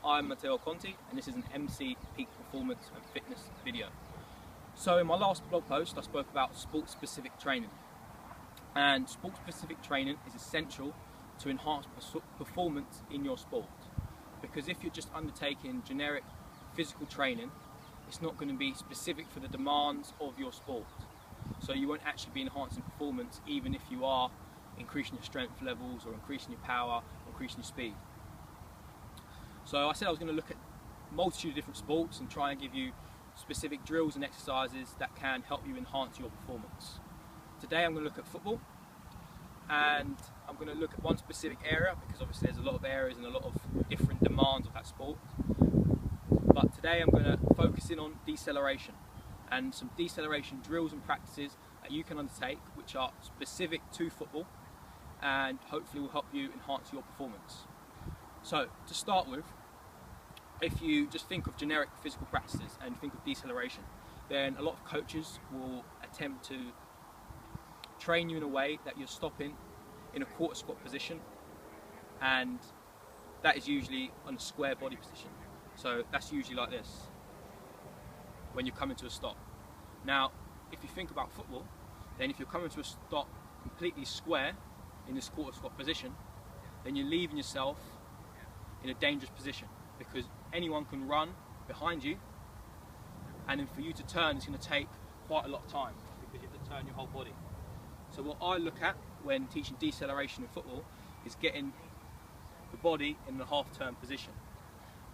I'm Matteo Conti and this is an MC Peak Performance and Fitness video. So in my last blog post I spoke about sport-specific training, and sport-specific training is essential to enhance performance in your sport, because if you're just undertaking generic physical training, it's not going to be specific for the demands of your sport, so you won't actually be enhancing performance even if you are increasing your strength levels or increasing your power or increasing your speed. So I said I was going to look at a multitude of different sports and try and give you specific drills and exercises that can help you enhance your performance. Today I'm going to look at football, and I'm going to look at one specific area because obviously there's a lot of areas and a lot of different demands of that sport. But today I'm going to focus in on deceleration and some deceleration drills and practices that you can undertake which are specific to football and hopefully will help you enhance your performance. So to start with, if you just think of generic physical practices and think of deceleration, then a lot of coaches will attempt to train you in a way that you're stopping in a quarter squat position, and that is usually on a square body position. So that's usually like this when you're coming to a stop. Now if you think about football, then if you're coming to a stop completely square in this quarter squat position, then you're leaving yourself in a dangerous position, because anyone can run behind you, and then for you to turn it's going to take quite a lot of time because you have to turn your whole body. So what I look at when teaching deceleration in football is getting the body in the half-turn position.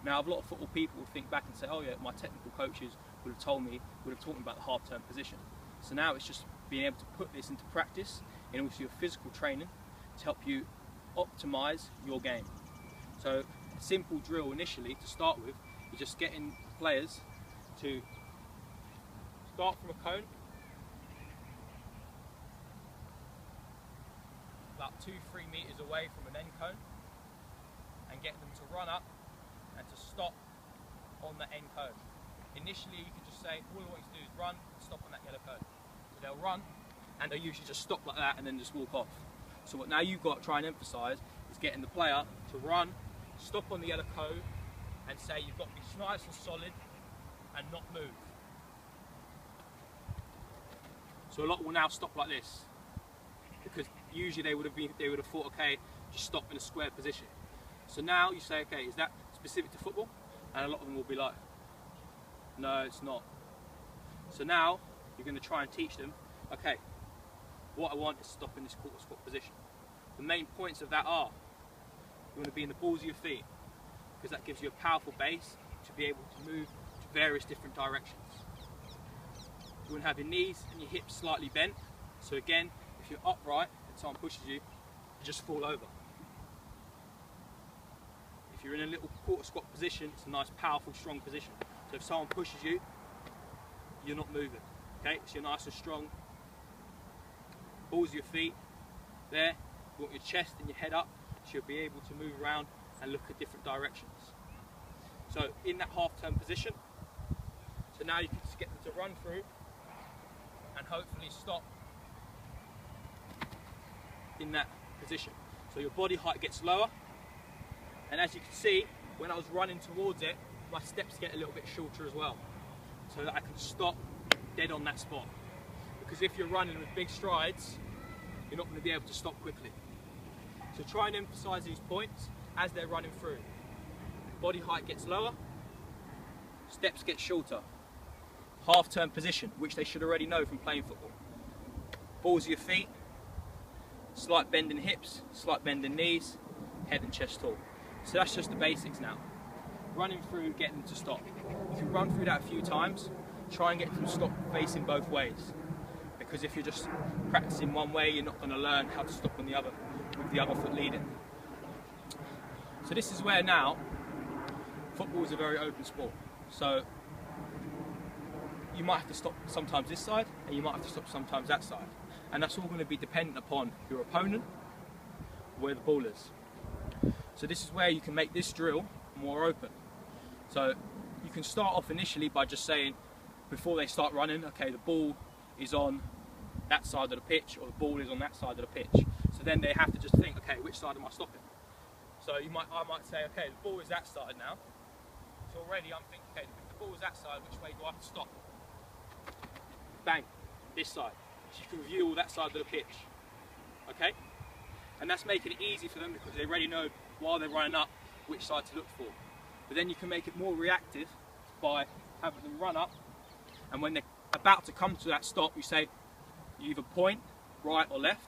Now a lot of football people will think back and say, oh yeah, my technical coaches would have taught me about the half-turn position. So now it's just being able to put this into practice in also your physical training to help you optimise your game. So a simple drill initially to start with is just getting players to start from a cone about 2-3 metres away from an end cone, and get them to run up and to stop on the end cone. Initially you can just say, all I want you to do is run and stop on that yellow cone. So they'll run and they'll usually just stop like that and then just walk off. So what now you've got to try and emphasise is getting the player to run, stop on the yellow cone and say you've got to be nice and solid and not move. So a lot will now stop like this, because usually they would have thought, okay, just stop in a square position. So now you say, okay, is that specific to football? And a lot of them will be like, no, it's not. So now you're going to try and teach them, okay, what I want is stop in this quarter squat position. The main points of that are, you want to be in the balls of your feet, because that gives you a powerful base to be able to move to various different directions. You want to have your knees and your hips slightly bent, so again, if you're upright and someone pushes you, you just fall over. If you're in a little quarter squat position, it's a nice, powerful, strong position. So if someone pushes you, you're not moving. Okay, so you're nice and strong. Balls of your feet there. You want your chest and your head up, so you'll be able to move around and look at different directions. So in that half-turn position, so now you can just get them to run through and hopefully stop in that position. So your body height gets lower, and as you can see, when I was running towards it, my steps get a little bit shorter as well, so that I can stop dead on that spot. Because if you're running with big strides, you're not going to be able to stop quickly. So try and emphasise these points as they're running through. Body height gets lower, steps get shorter. Half-turn position, which they should already know from playing football. Balls of your feet, slight bend in hips, slight bend in knees, head and chest tall. So that's just the basics now. Running through, getting them to stop. You can run through that a few times, try and get them to stop facing both ways. Because if you're just practicing one way, you're not going to learn how to stop on the other, with the other foot leading. So this is where now, football is a very open sport. So you might have to stop sometimes this side, and you might have to stop sometimes that side. And that's all going to be dependent upon your opponent, where the ball is. So this is where you can make this drill more open. So you can start off initially by just saying, before they start running, okay, the ball is on that side of the pitch, or the ball is on that side of the pitch. So then they have to just think, okay, which side am I stopping? So I might say, okay, the ball is that side now, So already I'm thinking, okay, if the ball's that side, which way do I have to stop? Bang, this side. So you can review all that side of the pitch. Okay? And that's making it easy for them because they already know while they're running up which side to look for. But then you can make it more reactive by having them run up, and when they're about to come to that stop, you say, you either point right or left,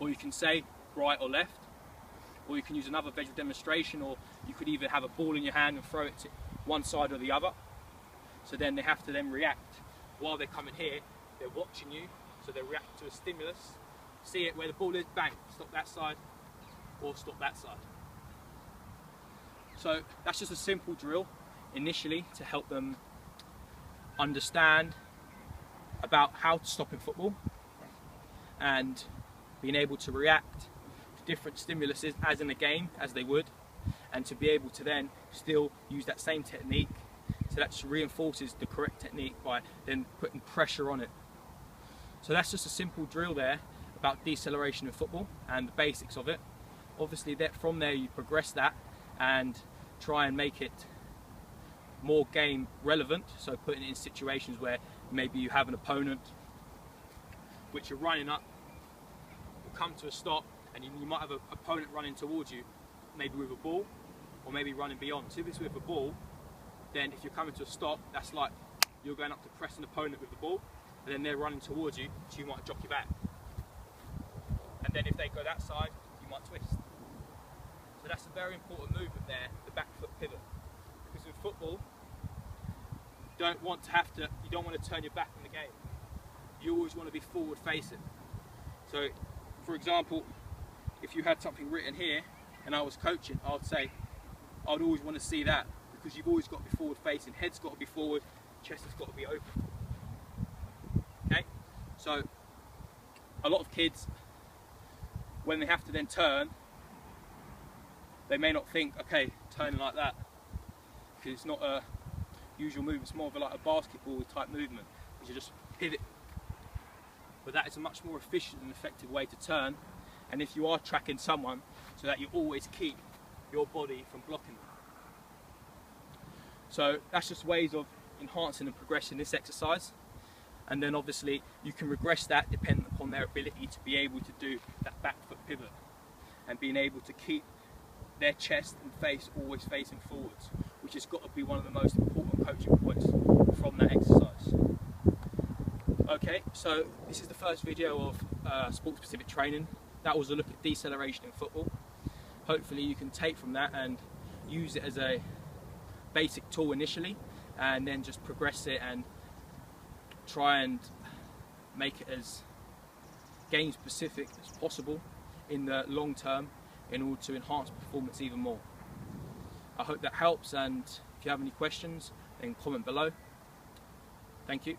or you can say right or left, or you can use another visual demonstration, or you could even have a ball in your hand and throw it to one side or the other. So then they have to then react. While they're coming here, they're watching you, so they react to a stimulus, see it where the ball is, bang, stop that side, or stop that side. So that's just a simple drill initially to help them understand about how to stop in football and being able to react to different stimuluses as in a game, as they would, and to be able to then still use that same technique. So that just reinforces the correct technique by then putting pressure on it. So that's just a simple drill there about deceleration in football and the basics of it. Obviously from there you progress that and try and make it more game relevant, so putting it in situations where maybe you have an opponent which you're running up, will come to a stop, and you might have an opponent running towards you, maybe with a ball, or maybe running beyond. So if it's with a ball, then if you're coming to a stop, that's like you're going up to press an opponent with the ball, and then they're running towards you, so you might jockey back. And then if they go that side, you might twist. So that's a very important movement there, the back foot pivot. Because with football, you don't want to turn your back on the game. You always want to be forward facing. So, for example, if you had something written here and I was coaching, I'd say I'd always want to see that, because you've always got to be forward facing. Head's got to be forward, chest has got to be open. Okay? So, a lot of kids, when they have to then turn, they may not think, okay, turning like that, because it's not a usual movement, it's more of like a basketball type movement, because you just pivot. But that is a much more efficient and effective way to turn, and if you are tracking someone, so that you always keep your body from blocking them. So that's just ways of enhancing and progressing this exercise, and then obviously you can regress that depending upon their ability to be able to do that back foot pivot, and being able to keep their chest and face always facing forwards, which has got to be one of the most important coaching points from that exercise. Okay, so this is the first video of sport-specific training. That was a look at deceleration in football. Hopefully you can take from that and use it as a basic tool initially, and then just progress it and try and make it as game-specific as possible in the long term, in order to enhance performance even more. I hope that helps, and if you have any questions, then comment below. Thank you.